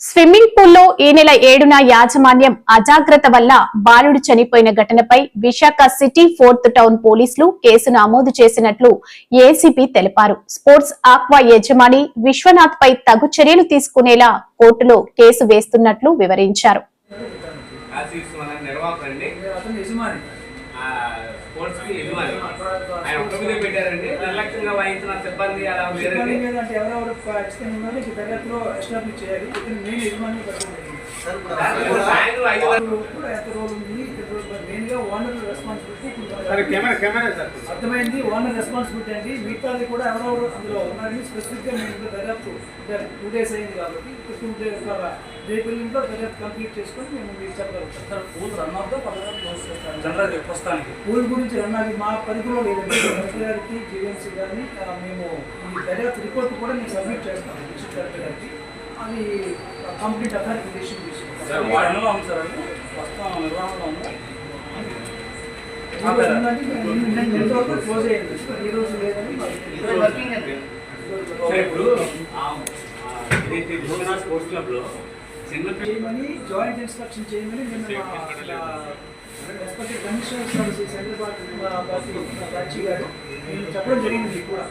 Swimming పూల్లో ఈ నెల 7న యాజమాన్యం అజాగ్రత్త వల్ల బాలుడు చనిపోయిన ఘటనపై విశాఖ సిటీ 4th టౌన్ పోలీసులు కేసు నమోదు చేసినట్లు ఏసీపీ తెలిపారు. స్పోర్ట్స్ ఆక్వా యజమాని విశ్వనాథ్ పై తగు చర్యలు తీసుకునేలా కోర్టులో కేసు వేస్తున్నట్లు వివరించారు. నిర్లక్ష్యంగా వాయించిన సిబ్బంది అలా అర్థమైంది. ఓనర్ రెస్పాన్సిబిలిటీ అండి. మిగతాది కూడా ఎవరెవరు అందులో ఉన్నారని స్పెసిఫిక్ గా మేము దర్యాప్తు 2 days అయింది కాబట్టి 2 days రేపు ఇంట్లో దర్యాప్తు కంప్లీట్ చేసుకొని మేము మీకు చెప్పగలుగుతాం. పూల్ రన్ అవుతా ప్రస్తుతానికి పూల్ గురించి రన్ అది మా పరిధిలో లేదండి. కలెక్టర్ గారికి జీవీఎంసీ గారిని మేము ఈ దర్యాప్తు రిపోర్ట్ కూడా మేము సబ్మిట్ చేస్తాం డిస్ట్రిక్ట్ కలెక్టర్ గారికి. అది కంప్లీట్ అథారిటీ డిసిషన్ తీసుకుంటాం. ప్రస్తుతం నిర్వహణలో ఉంది. క్లోజ్ అయ్యింది ఈ రోజు లేదని చేయమని జాయింట్ ఇన్స్ట్రక్షన్ చేయమని రెస్పెక్టెడ్ కమిషనర్ సర్వీసెస్ హైదరాబాద్ గారు నేను చెప్పడం జరిగింది కూడా.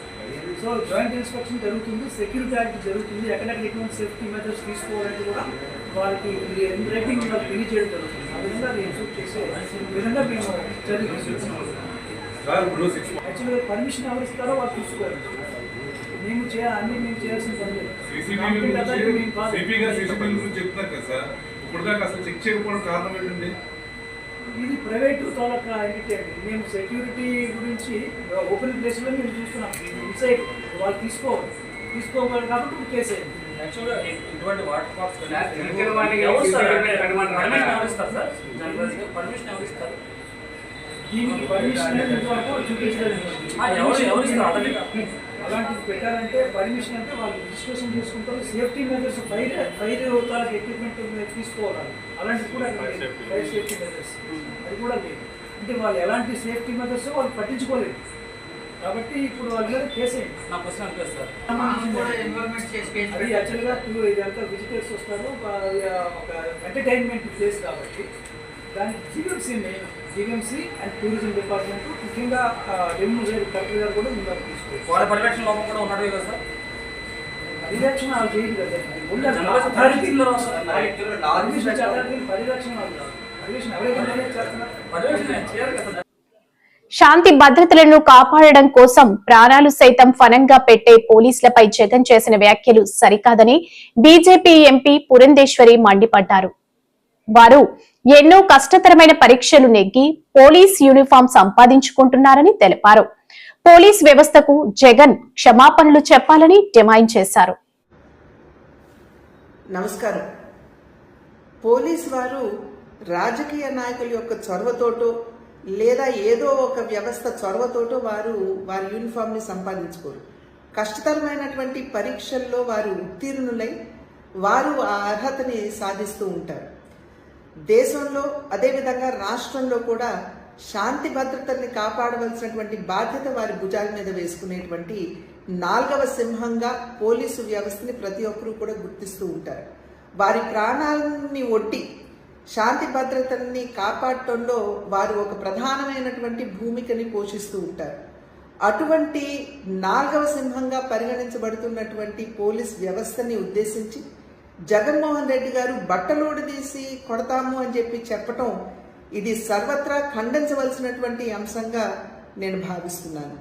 సో జాయింట్ ఇన్స్పెక్షన్ జరుగుతుంది, సెక్యూరిటీ యాక్ట్ జరుగుతుంది, ఎక్కడెక్కడ ఎటువంటి సేఫ్టీ మెజర్స్ తీసుకోవాలంటే కూడా వాళ్ళకి రేటింగ్ వాళ్ళకి తెలియజేయడం జరుగుతుంది. ఆ విధంగా అది ఎన్షూర్ చేసే విధంగా మేము చర్యలు తీసుకుంటున్నాం. యాక్చువల్గా పర్మిషన్ ఎవరు ఇస్తారో వాళ్ళు తీసుకోవాలి. మేము అన్ని మేము చేయాల్సిన పని లేదు. ఇది ప్రైవేట్ తాలూకా ఎంటిటీ అండి. మేము సెక్యూరిటీ గురించి ఓపెన్ ప్లేస్లో మేము చూస్తున్నాం. ఇన్సైడ్ వాళ్ళు తీసుకోవాలి కాబట్టి కేసు అయింది. యాక్చువల్గా ఇటువంటి వాటర్ ఫాల్స్ పర్మిషన్ ఎవరు ఇస్తారు? దీనికి పర్మిషన్ అలాంటిది పెట్టాలంటే పర్మిషన్ అంటే వాళ్ళు రిజిస్ట్రేషన్ చేసుకుంటారు. సేఫ్టీ మెజర్స్ ఫైర్ తాలూకు ఎక్విప్మెంట్ తీసుకోవాలి. అలాంటివి కూడా ఫైర్ సేఫ్టీ మెజర్స్ అది కూడా లేదు. అంటే వాళ్ళు ఎలాంటి సేఫ్టీ మెజర్స్ వాళ్ళు పట్టించుకోలేదు కాబట్టి ఇప్పుడు వాళ్ళ మీద కేసు అయింది. అది యాక్చువల్గా ఇదంతా విజిటర్స్ వస్తారు, ఒక ఎంటర్టైన్మెంట్ ప్లేస్ కాబట్టి దానికి జీవీఎంసీ అండ్ టూరిజం డిపార్ట్మెంట్ ముఖ్యంగా రెవెన్యూ కలెక్టర్ గారు కూడా ముందు తీసుకోవాలి. వాళ్ళ పరిరక్షణ లోపం కూడా ఉన్నది కదా సార్. పరిరక్షణ వాళ్ళు చేయదు కదా. శాంతి భద్రతలను కాపాడడం కోసం ప్రాణాలు సైతం ఫనంగా పెట్టే పోలీసులపై జగన్ చేసిన వ్యాఖ్యలు సరికాదని బీజేపీ ఎంపీ పురంధేశ్వరి మండిపడ్డారు. వారు ఎన్నో కష్టతరమైన పరీక్షలు నెగ్గి పోలీస్ యూనిఫామ్ సంపాదించుకుంటున్నారని తెలిపారు. పోలీస్ వ్యవస్థకు జగన్ క్షమాపణలు చెప్పాలని డిమాండ్ చేశారు. నమస్కారం. పోలీస్ వారు రాజకీయ నాయకుల యొక్క చొరవతోటో లేదా ఏదో ఒక వ్యవస్థ చొరవతోటో వారి యూనిఫామ్ ని సంపాదించుకోరు. కష్టతరమైనటువంటి పరీక్షల్లో వారు ఉత్తీర్ణులై వారు ఆ అర్హతని సాధిస్తూ ఉంటారు. దేశంలో అదేవిధంగా రాష్ట్రంలో కూడా శాంతి భద్రతల్ని కాపాడవలసినటువంటి బాధ్యత వారి భుజాల మీద వేసుకునేటువంటి 4వ సింహంగా పోలీసు వ్యవస్థని ప్రతి ఒక్కరూ కూడా గుర్తిస్తూ ఉంటారు. వారి ప్రాణాలని ఒడ్డి శాంతి భద్రతల్ని కాపాడటంలో వారు ఒక ప్రధానమైనటువంటి భూమికని పోషిస్తూ ఉంటారు. అటువంటి 4వ సింహంగా పరిగణించబడుతున్నటువంటి పోలీస్ వ్యవస్థని ఉద్దేశించి జగన్మోహన్ రెడ్డి గారు బట్టలోడు తీసి కొడతాము అని చెప్పటం ఇది సర్వత్రా ఖండించవలసినటువంటి అంశంగా నేను భావిస్తున్నాను.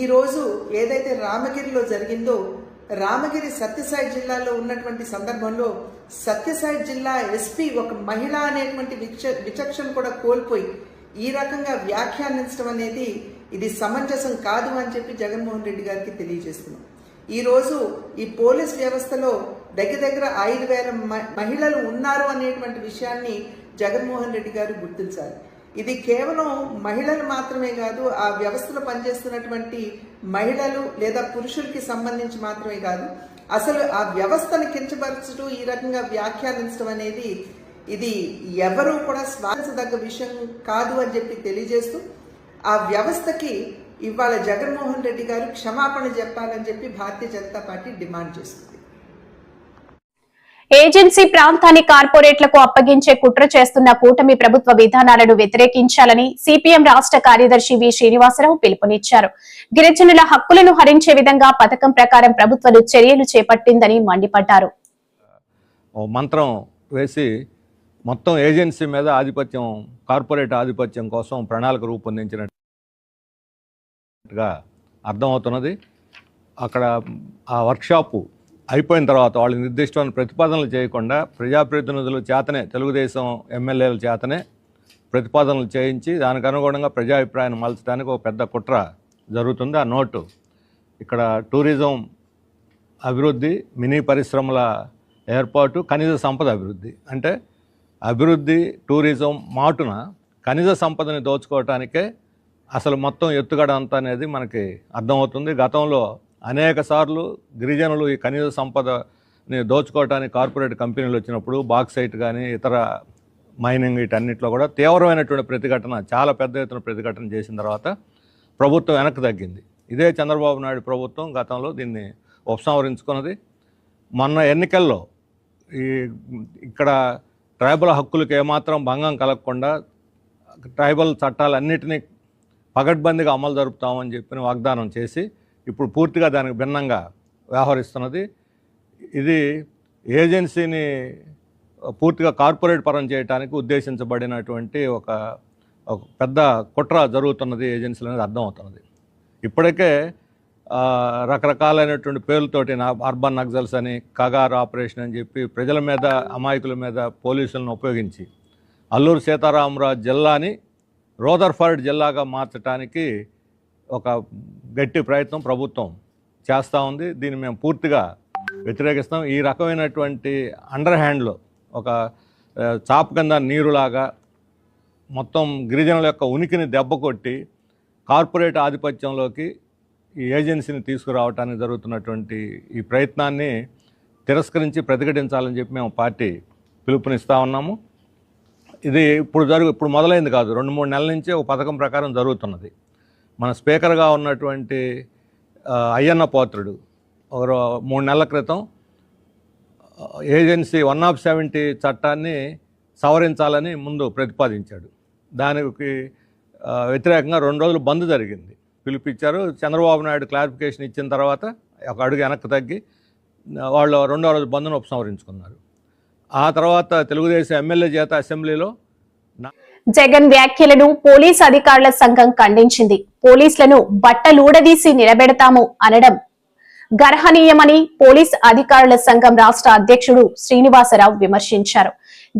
ఈరోజు ఏదైతే రామగిరిలో జరిగిందో, రామగిరి సత్యసాయి జిల్లాలో ఉన్నటువంటి సందర్భంలో సత్యసాయి జిల్లా ఎస్పీ ఒక మహిళ అనేటువంటి విచక్షణ కూడా కోల్పోయి ఈ రకంగా వ్యాఖ్యానించడం అనేది ఇది సమంజసం కాదు అని చెప్పి జగన్మోహన్ రెడ్డి గారికి తెలియజేస్తున్నాం. ఈరోజు ఈ పోలీస్ వ్యవస్థలో దగ్గర 5,000 మహిళలు ఉన్నారు అనేటువంటి విషయాన్ని జగన్మోహన్ రెడ్డి గారు గుర్తించాలి. ఇది కేవలం మహిళలు మాత్రమే కాదు, ఆ వ్యవస్థలో పనిచేస్తున్నటువంటి మహిళలు లేదా పురుషులకి సంబంధించి మాత్రమే కాదు, అసలు ఆ వ్యవస్థను కించపరచడం, ఈ రకంగా వ్యాఖ్యానించడం అనేది ఇది ఎవరూ కూడా స్వాగతించదగ్గ విషయం కాదు అని చెప్పి తెలియజేస్తూ ఆ వ్యవస్థకి ఇవాళ జగన్మోహన్ రెడ్డి గారు క్షమాపణ చెప్పాలని చెప్పి భారతీయ జనతా పార్టీ డిమాండ్ చేస్తుంది. ఏజెన్సీ ప్రాంతాన్ని కార్పొరేట్లకు అప్పగించే కుట్ర చేస్తున్న కూటమి ప్రభుత్వ విధానాలను వ్యతిరేకించాలని సిపిఎం రాష్ట్ర కార్యదర్శి వి శ్రీనివాసరావు పిలుపునిచ్చారు. గిరిజనుల హక్కులను హరించే విధంగా పథకం ప్రకారం ప్రభుత్వం చర్యలు చేపట్టిందని మండిపడ్డారు. మంత్రం వేసి మొత్తం ఏజెన్సీ మీద ఆధిపత్యం, కార్పొరేట్ ఆధిపత్యం కోసం ప్రణాళిక రూపొందించినట్టుగా అర్థమవుతున్నది. అక్కడ ఆ వర్క్షాపు అయిపోయిన తర్వాత వాళ్ళు నిర్దిష్టమైన ప్రతిపాదనలు చేయకుండా ప్రజాప్రతినిధుల చేతనే, తెలుగుదేశం ఎమ్మెల్యేల చేతనే ప్రతిపాదనలు చేయించి దానికి అనుగుణంగా ప్రజాభిప్రాయాన్ని మలచడానికి ఒక పెద్ద కుట్ర జరుగుతుంది. ఆ నోటు ఇక్కడ టూరిజం అభివృద్ధి, మినీ పరిశ్రమల ఏర్పాటు, ఖనిజ సంపద అభివృద్ధి, అంటే అభివృద్ధి టూరిజం మాటున ఖనిజ సంపదని దోచుకోవటానికే అసలు మొత్తం ఎత్తుగడ అంతా అనేది మనకి అర్థమవుతుంది. గతంలో అనేక సార్లు గిరిజనులు ఈ ఖనిజ సంపదని దోచుకోవటానికి కార్పొరేట్ కంపెనీలు వచ్చినప్పుడు బాక్సైట్ కానీ ఇతర మైనింగ్ వీటన్నిటిలో కూడా తీవ్రమైనటువంటి ప్రతిఘటన, చాలా పెద్ద ఎత్తున ప్రతిఘటన చేసిన తర్వాత ప్రభుత్వం వెనక్కి తగ్గింది. ఇదే చంద్రబాబు నాయుడు ప్రభుత్వం గతంలో దీన్ని ఉపసంహరించుకున్నది. మొన్న ఎన్నికల్లో ఇక్కడ ట్రైబల్ హక్కులకు ఏమాత్రం భంగం కలగకుండా ట్రైబల్ చట్టాలన్నిటినీ పగడ్బందీగా అమలు జరుపుతామని చెప్పిన వాగ్దానం చేసి ఇప్పుడు పూర్తిగా దానికి భిన్నంగా వ్యవహరిస్తున్నది. ఇది ఏజెన్సీని పూర్తిగా కార్పొరేట్ పరం చేయడానికి ఉద్దేశించబడినటువంటి ఒక పెద్ద కుట్ర జరుగుతున్నది ఏజెన్సీలు అనేది అర్థమవుతున్నది. ఇప్పటికే రకరకాలైనటువంటి పేర్లతోటి అర్బన్ నక్సల్స్ అని, కగార్ ఆపరేషన్ అని చెప్పి ప్రజల మీద, అమాయకుల మీద పోలీసులను ఉపయోగించి అల్లూరు సీతారామరాజు జిల్లాని రోదర్ఫర్డ్ జిల్లాగా మార్చడానికి ఒక గట్టి ప్రయత్నం ప్రభుత్వం చేస్తూ ఉంది. దీన్ని మేము పూర్తిగా వ్యతిరేకిస్తాం. ఈ రకమైనటువంటి అండర్ హ్యాండ్లో ఒక చాప కింద నీరులాగా మొత్తం గిరిజనుల యొక్క ఉనికిని దెబ్బకొట్టి కార్పొరేట్ ఆధిపత్యంలోకి ఈ ఏజెన్సీని తీసుకురావడానికి జరుగుతున్నటువంటి ఈ ప్రయత్నాన్ని తిరస్కరించి ప్రతిఘటించాలని చెప్పి మేము పార్టీ పిలుపునిస్తూ ఉన్నాము. ఇది ఇప్పుడు మొదలైంది కాదు, 2-3 నెలల నుంచే ఒక పథకం ప్రకారం జరుగుతున్నది. మన స్పీకర్గా ఉన్నటువంటి అయ్యన్న పోత్రుడు ఒక 3 నెలల క్రితం ఏజెన్సీ 170 చట్టాన్ని సవరించాలని ముందు ప్రతిపాదించాడు. దానికి వ్యతిరేకంగా 2 రోజులు బంద్ జరిగింది, పిలిపించారు. చంద్రబాబు నాయుడు క్లారిఫికేషన్ ఇచ్చిన తర్వాత ఒక అడుగు వెనక్కి తగ్గి వాళ్ళు 2వ రోజు బంద్ను ఉపసంహరించుకున్నారు. ఆ తర్వాత తెలుగుదేశం ఎమ్మెల్యే చేత అసెంబ్లీలో జగన్ వ్యాఖ్యలను పోలీస్ అధికారుల సంఘం ఖండించింది. పోలీసులను బట్టలూడదీసి నిలబెడతాము అనడం గర్హనీయమని పోలీస్ అధికారుల సంఘం రాష్ట్ర అధ్యక్షుడు శ్రీనివాసరావు విమర్శించారు.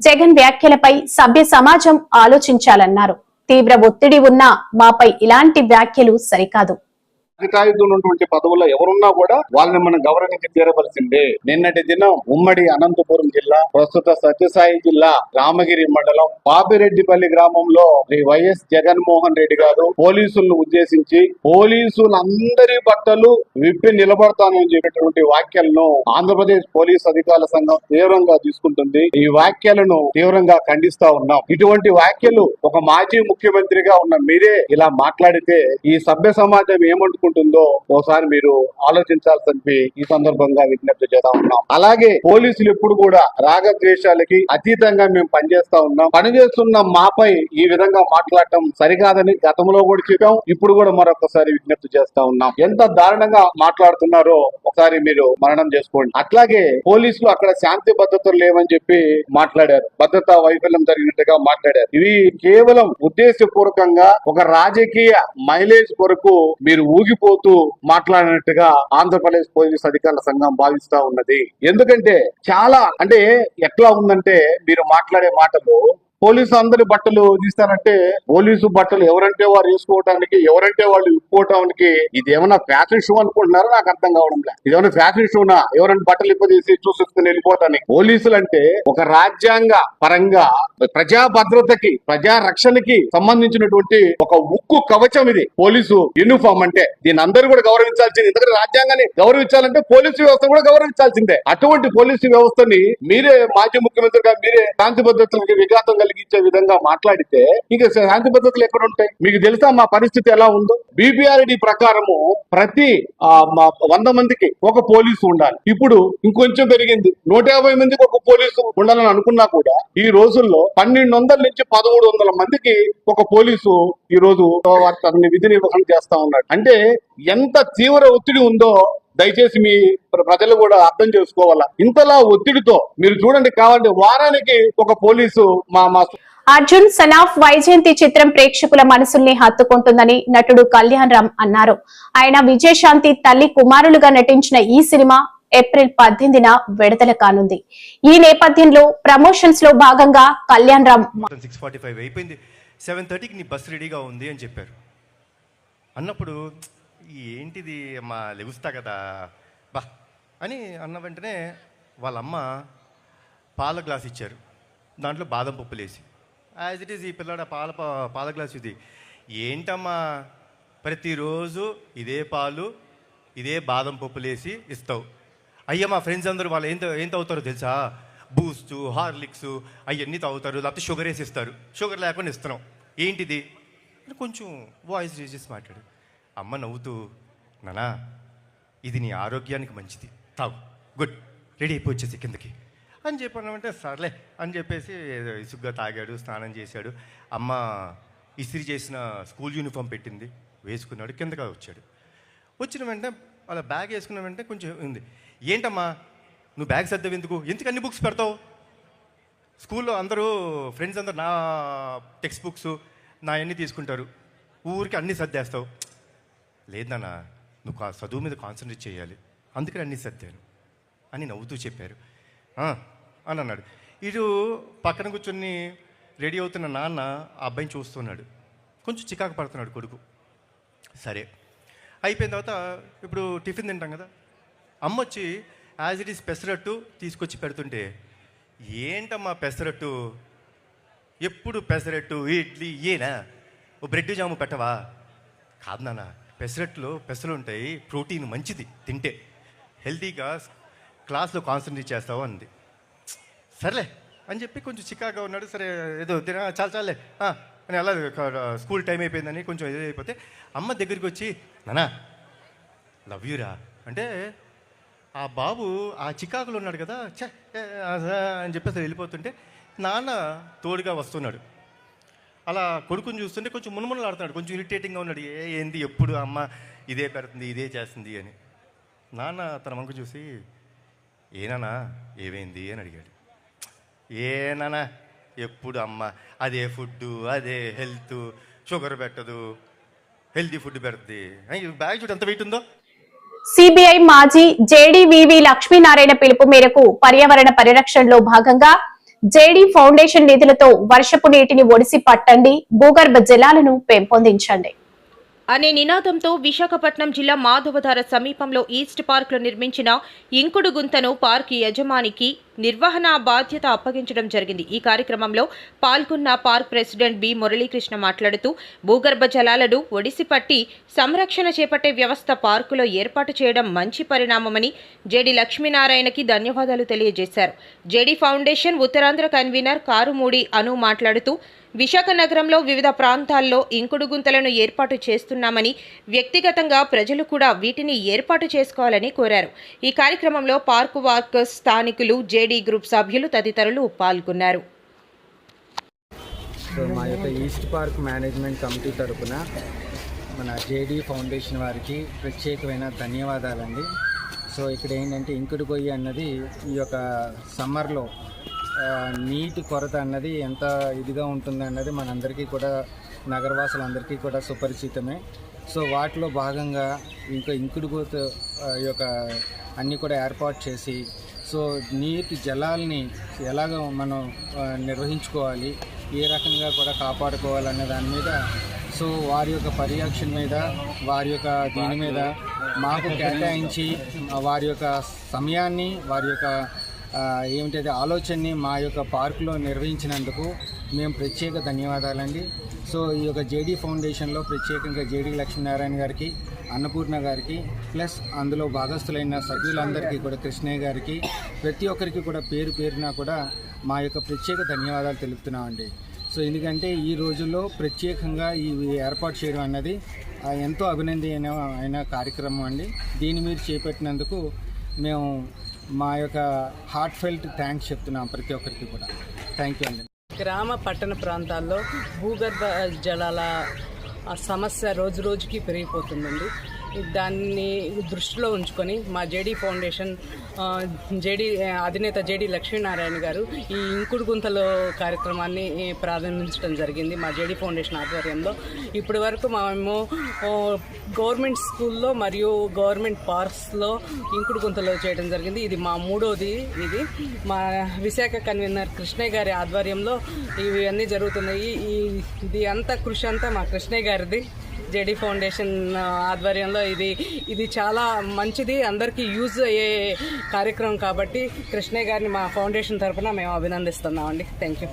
జగన్ వ్యాఖ్యలపై సభ్య సమాజం ఆలోచించాలన్నారు. తీవ్ర ఒత్తిడి ఉన్నా మాపై ఇలాంటి వ్యాఖ్యలు సరికాదు. అధికారులు ఉన్నటువంటి పదవుల్లో ఎవరున్నా కూడా వాళ్ళని మనం గౌరవించి తీరవలసిందే. నిన్నటి దినం ఉమ్మడి అనంతపురం జిల్లా, ప్రస్తుత సత్యసాయి జిల్లా రామగిరి మండలం పాపిరెడ్డిపల్లి గ్రామంలో శ్రీ వైఎస్ జగన్మోహన్ రెడ్డి గారు పోలీసులను ఉద్దేశించి పోలీసులందరి బట్టలు విప్పి నిలబడతానని చెప్పేటువంటి వ్యాఖ్యలను ఆంధ్రప్రదేశ్ పోలీస్ అధికారుల సంఘం తీవ్రంగా తీసుకుంటుంది. ఈ వ్యాఖ్యలను తీవ్రంగా ఖండిస్తా ఉన్నాం. ఇటువంటి వ్యాఖ్యలు ఒక మాజీ ముఖ్యమంత్రిగా ఉన్న మీరే ఇలా మాట్లాడితే ఈ సభ్య సమాజం ఏమంటుకుంటుందో ఒకసారి మీరు ఆలోచించాల్సి ఈ సందర్భంగా విజ్ఞప్తి చేస్తా ఉన్నాం. అలాగే పోలీసులు ఎప్పుడు కూడా రాగద్వేషాలకి అతీతంగా మేము పనిచేస్తా ఉన్నాం. పనిచేస్తున్న మాపై ఈ విధంగా మాట్లాడటం సరికాదని గతంలో కూడా చెప్పాం, ఇప్పుడు కూడా మరొకసారి విజ్ఞప్తి చేస్తా ఉన్నాం. ఎంత దారుణంగా మాట్లాడుతున్నారో ఒకసారి మీరు మననం చేసుకోండి. అట్లాగే పోలీసులు అక్కడ శాంతి భద్రతలు లేవని చెప్పి మాట్లాడారు, భద్రతా వైఫల్యం జరిగినట్టుగా మాట్లాడారు. ఇవి కేవలం ఉద్దేశపూర్వకంగా ఒక రాజకీయ మైలేజ్ కొరకు మీరు ఊగిపోతూ మాట్లాడినట్టుగా ఆంధ్రప్రదేశ్ పోలీస్ అధికారుల సంఘం భావిస్తా ఉన్నది. ఎందుకంటే చాలా ఎట్లా ఉందంటే మీరు మాట్లాడే మాటలు పోలీసు అందరి బట్టలు తీస్తారంటే పోలీసు బట్టలు ఎవరంటే వారు వేసుకోవడానికి, ఎవరంటే వాళ్ళు ఇప్పుకోవటానికి ఇదేమన్నా ఫ్యాషన్ షో అనుకుంటున్నారో నాకు అర్థం కావడం లేదు. ఇదేమన్నా ఫ్యాషన్ షోనా ఎవరైనా బట్టలు ఇప్పదీసి చూసుకుని వెళ్ళిపోవటానికి? పోలీసులు అంటే ఒక రాజ్యాంగ పరంగా ప్రజా భద్రతకి, ప్రజా రక్షణకి సంబంధించినటువంటి ఒక ఉక్కు కవచం ఇది పోలీసు యూనిఫామ్ అంటే. దీన్ని అందరూ కూడా గౌరవించాల్సింది. ఎందుకంటే రాజ్యాంగాన్ని గౌరవించాలంటే పోలీసు వ్యవస్థ కూడా గౌరవించాల్సిందే. అటువంటి పోలీసు వ్యవస్థని మీరే మాజీ ముఖ్యమంత్రిగా మీరే శాంతి భద్రతలకి విఘాతం కలిగించే విధంగా మాట్లాడితే ఇక శాంతి భద్రతలు ఎక్కడ ఉంటాయి? మీకు తెలుసా మా పరిస్థితి ఎలా ఉందో? BBRD ప్రకారము ప్రతి 100 మందికి ఒక పోలీసు ఉండాలి. ఇప్పుడు ఇంకొంచెం పెరిగింది, 150 మందికి ఒక పోలీసు ఉండాలని అనుకున్నా కూడా ఈ రోజుల్లో 1200 నుంచి 1300 మందికి ఒక పోలీసు ఈ రోజు విధి నిర్వహణ చేస్తా ఉన్నాడు. అంటే ఎంత తీవ్ర ఒత్తిడి ఉందో దయచేసి మీ ప్రజలు కూడా అర్థం చేసుకోవాలా. ఇంతలా ఒత్తిడితో మీరు చూడండి, కావాలంటే వారానికి ఒక పోలీసు మా అర్జున్ సన్ ఆఫ్ వైజయంతి చిత్రం ప్రేక్షకుల మనసుల్ని హత్తుకుంటుందని నటుడు కళ్యాణ్ రామ్ అన్నారు. ఆయన విజయశాంతి తల్లి కుమారులుగా నటించిన ఈ సినిమా ఏప్రిల్ 18న విడుదల కానుంది. ఈ నేపథ్యంలో ప్రమోషన్స్ లో భాగంగా కళ్యాణ్ రామ్ 6:45 అయిపోయింది, 7:30కి నీ బస్ రెడీగా ఉంది అని చెప్పారు. అన్నప్పుడు ఏంటిది అమ్మా లెగుస్తా కదా బా అని అన్న వెంటనే వాళ్ళమ్మ పాల గ్లాస్ ఇచ్చారు, దాంట్లో బాదం పప్పులు వేసి. యాజ్ ఇట్ ఈజ్ ఈ పిల్లాడ పాల గ్లాస్ ఇది ఏంటమ్మా ప్రతిరోజు ఇదే పాలు ఇదే బాదం పప్పులు వేసి ఇస్తావు? అయ్యా మా ఫ్రెండ్స్ అందరూ వాళ్ళు ఏం తాగుతారో తెలుసా? బూస్ట్, హార్లిక్స్ అవన్నీ తాగుతారు, లేకపోతే షుగర్ వేసి ఇస్తారు. షుగర్ లేకుండా ఇస్తున్నాం, ఏంటిది కొంచెం వాయిస్ రేజ్ చేసి మాట్లాడు. అమ్మ నవ్వుతూ, నానా ఇది నీ ఆరోగ్యానికి మంచిది, తాగు, గుడ్, రెడీ అయిపోయి వచ్చేసి కిందకి అని చెప్పానంటే సర్లే అని చెప్పేసి ఇసుగ్గా తాగాడు, స్నానం చేశాడు. అమ్మ ఇస్త్రీ చేసిన స్కూల్ యూనిఫామ్ పెట్టింది, వేసుకున్నాడు, కిందగా వచ్చాడు. వచ్చిన వెంటనే అలా బ్యాగ్ వేసుకున్న వెంటనే కొంచెం ఉంది, ఏంటమ్మా నువ్వు బ్యాగ్ సర్దావు ఎందుకు అన్ని బుక్స్ పెడతావు? స్కూల్లో అందరూ ఫ్రెండ్స్ అందరూ నా టెక్స్ట్ బుక్స్ నా అన్నీ తీసుకుంటారు, ఊరికి అన్నీ సర్దేస్తావు. లేదన్నా నువ్వు చదువు మీద కాన్సన్ట్రేట్ చేయాలి, అందుకని అన్నీ సర్దాను అని నవ్వుతూ చెప్పారు. అని అన్నాడు. ఇటు పక్కన కూర్చొని రెడీ అవుతున్న నాన్న ఆ అబ్బాయిని చూస్తున్నాడు, కొంచెం చికాకు పడుతున్నాడు కొడుకు. సరే అయిపోయిన తర్వాత ఇప్పుడు టిఫిన్ తింటాం కదా, అమ్మ వచ్చి యాజ్ ఇట్ ఈస్ పెసరట్టు తీసుకొచ్చి పెడుతుంటే, ఏంటమ్మా పెసరట్టు ఎప్పుడు పెసరట్టు ఇడ్లీ ఏనా, ఓ బ్రెడ్ జాము పెట్టవా? కాదు నాన్న, పెసరట్లో పెసలు ఉంటాయి, ప్రోటీన్ మంచిది, తింటే హెల్తీగా క్లాస్లో కాన్సన్ట్రేట్ చేస్తావు అంది. సర్లే అని చెప్పి కొంచెం చికాగా ఉన్నాడు. సరే ఏదో చాలే అని అలా స్కూల్ టైం అయిపోయిందని కొంచెం ఏదో అయిపోతే అమ్మ దగ్గరికి వచ్చి, నానా లవ్ యూరా అంటే ఆ బాబు ఆ చికాకులో ఉన్నాడు కదా, అని చెప్పేసి వెళ్ళిపోతుంటే నాన్న తోడుగా వస్తున్నాడు. అలా కొడుకుని చూస్తుంటే కొంచెం మునుమునలాడుతున్నాడు, కొంచెం ఇరిటేటింగ్గా ఉన్నాడు. ఏంది ఎప్పుడు అమ్మ ఇదే పెడుతుంది ఇదే చేస్తుంది అని. నాన్న తన వంక చూసి, ఏనానా ఏమైంది అని అడిగాడు. ఏనానా ఎప్పుడు అమ్మ అదే ఫుడ్డు అదే హెల్త్, షుగర్ పెట్టదు, హెల్తీ ఫుడ్ పెడుతుంది. బ్యాగ్ చూడు ఎంత వెయిట్ ఉందో. సిబిఐ మాజీ జేడీవీవీ లక్ష్మీనారాయణ పిలుపు మేరకు పర్యావరణ పరిరక్షణలో భాగంగా జేడీ ఫౌండేషన్ నిధులతో వర్షపు నీటిని ఒడిసి పట్టండి, భూగర్భ జలాలను పెంపొందించండి అనే నినాదంతో విశాఖపట్నం జిల్లా మాధవధార సమీపంలో ఈస్ట్ పార్క్ లో నిర్మించిన ఇంకుడు గుంతను పార్క్ యజమానికి నిర్వహణ బాధ్యత అప్పగించడం జరిగింది. ఈ కార్యక్రమంలో పాల్గొన్న పార్క్ ప్రెసిడెంట్ బి మురళీకృష్ణ మాట్లాడుతూ భూగర్భ జలాలను ఒడిసిపట్టి సంరక్షణ చేపట్టే వ్యవస్థ పార్కులో ఏర్పాటు చేయడం మంచి పరిణామమని జేడీ లక్ష్మీనారాయణకి ధన్యవాదాలు తెలియజేశారు. JD foundation Uttarandhra convener Karumudi అను మాట్లాడుతూ విశాఖ నగరంలో వివిధ ప్రాంతాల్లో ఇంకుడు గుంతలను ఏర్పాటు చేస్తున్నామని, వ్యక్తిగతంగా ప్రజలు కూడా వీటిని ఏర్పాటు చేసుకోవాలని కోరారు. ఈ కార్యక్రమంలో పార్కు వర్కర్స్, స్థానికులు, జేడీ గ్రూప్ సభ్యులు తదితరులు పాల్గొన్నారు. సో మా యొక్క ఈస్ట్ పార్క్ మేనేజ్మెంట్ కమిటీ తరఫున మన జేడీ ఫౌండేషన్ వారికి ప్రత్యేకమైన ధన్యవాదాలండి. సో ఇక్కడ ఏంటంటే ఇంకుడు గొయ్యి అన్నది ఈ యొక్క సమ్మర్లో నీటి కొరత అన్నది ఎంత ఇదిగా ఉంటుంది అన్నది మనందరికీ కూడా, నగరవాసులందరికీ కూడా సుపరిచితమే. సో వాటిలో భాగంగా ఇంకా ఇంకుడు గొయ్యి యొక్క అన్నీ కూడా ఏర్పాటు చేసి, సో నీటి జలాల్ని ఎలాగ మనం నిర్వహించుకోవాలి, ఏ రకంగా కూడా కాపాడుకోవాలనే దాని మీద సో వారి యొక్క పర్యవేక్షణ మీద వారి యొక్క దీని మీద మాకు కేటాయించి వారి యొక్క సమయాన్ని వారి యొక్క ఏమిటది ఆలోచనని మా యొక్క పార్కులో నిర్వహించినందుకు మేము ప్రత్యేక ధన్యవాదాలండి. సో ఈ యొక్క జేడీ ఫౌండేషన్లో ప్రత్యేకంగా జేడీ లక్ష్మీనారాయణ గారికి, అన్నపూర్ణ గారికి, ప్లస్ అందులో భాగస్థులైన సభ్యులందరికీ కూడా, కృష్ణయ్య గారికి, ప్రతి ఒక్కరికి కూడా పేరు పేరున కూడా మా యొక్క ప్రత్యేక ధన్యవాదాలు తెలుపుతున్నామండి. సో ఎందుకంటే ఈ రోజుల్లో ప్రత్యేకంగా ఇవి ఏర్పాటు చేయడం అన్నది ఎంతో అభినందనీయమైన కార్యక్రమం అండి. దీన్ని మీరు చేపట్టినందుకు మేము మా యొక్క హార్ట్ ఫెల్ట్ థ్యాంక్స్ చెప్తున్నాం ప్రతి ఒక్కరికి కూడా. థ్యాంక్ యూ అండి. గ్రామ పట్టణ ప్రాంతాల్లో భూగర్భ జలాల సమస్య రోజు రోజుకి పెరిగిపోతుందండి. దాన్ని దృష్టిలో ఉంచుకొని మా జేడీ ఫౌండేషన్ అధినేత జేడీ లక్ష్మీనారాయణ గారు ఈ ఇంకుడు గుంతలో కార్యక్రమాన్ని ప్రారంభించడం జరిగింది మా జేడీ ఫౌండేషన్ ఆధ్వర్యంలో. ఇప్పటి వరకు మేము గవర్నమెంట్ స్కూల్లో మరియు గవర్నమెంట్ పార్క్స్లో ఇంకుడు గుంతలో చేయడం జరిగింది. ఇది మా మూడోది. ఇది మా విశాఖ కన్వీనర్ కృష్ణయ్య గారి ఆధ్వర్యంలో ఇవన్నీ జరుగుతున్నాయి. ఇది అంతా కృషి అంతా మా కృష్ణయ్య గారిది. జేడీ ఫౌండేషన్ ఆధ్వర్యంలో ఇది చాలా మంచిది, అందరికీ యూజ్ అయ్యే కార్యక్రమం కాబట్టి కృష్ణయ్య గారిని మా ఫౌండేషన్ తరఫున మేము అభినందిస్తున్నామండి. Thank you.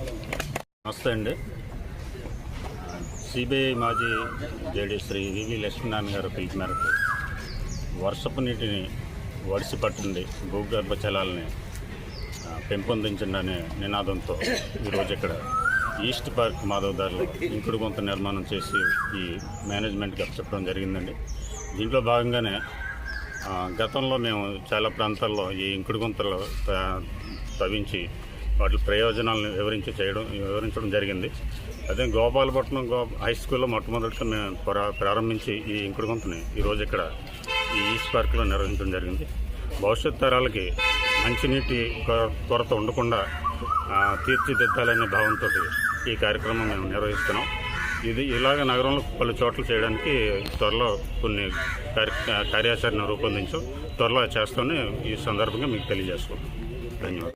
నమస్తే అండి. సిబిఐ మాజీ జేడీ శ్రీ వివి లక్ష్మీనారాయణ గారు పిలుపు మేరకు వర్షపు నీటిని వడిసి పట్టండి, భూగర్భ జలాలని పెంపొందించండి అనే నినాదంతో ఈరోజు ఇక్కడ ఈస్ట్ పార్క్ మాధవదారిలో ఇంకుడు గుంత నిర్మాణం చేసి ఈ మేనేజ్మెంట్కి అప్పచెప్పడం జరిగిందండి. దీంట్లో భాగంగానే గతంలో మేము చాలా ప్రాంతాల్లో ఈ ఇంకుడు గుంతలు తవ్వించి వాటి ప్రయోజనాలను వివరించడం జరిగింది. అదే గోపాలపట్నం హై స్కూల్లో మొట్టమొదటిగా మేము ప్రారంభించి ఈ ఇంకుడు గుంతని ఈరోజు ఇక్కడ ఈ ఈస్ట్ పార్క్లో నిర్వహించడం జరిగింది. భవిష్యత్ తరాలకి మంచినీటి కొరత ఉండకుండా తీర్చిదిద్దాలనే భావంతో ఈ కార్యక్రమం మేము నిర్వహిస్తున్నాం. ఇలాగ నగరంలో పలు చోట్ల చేయడానికి త్వరలో కొన్ని కార్యాచరణ రూపొందించు త్వరలో చేస్తామని ఈ సందర్భంగా మీకు తెలియజేసుకుంటాం. ధన్యవాదాలు.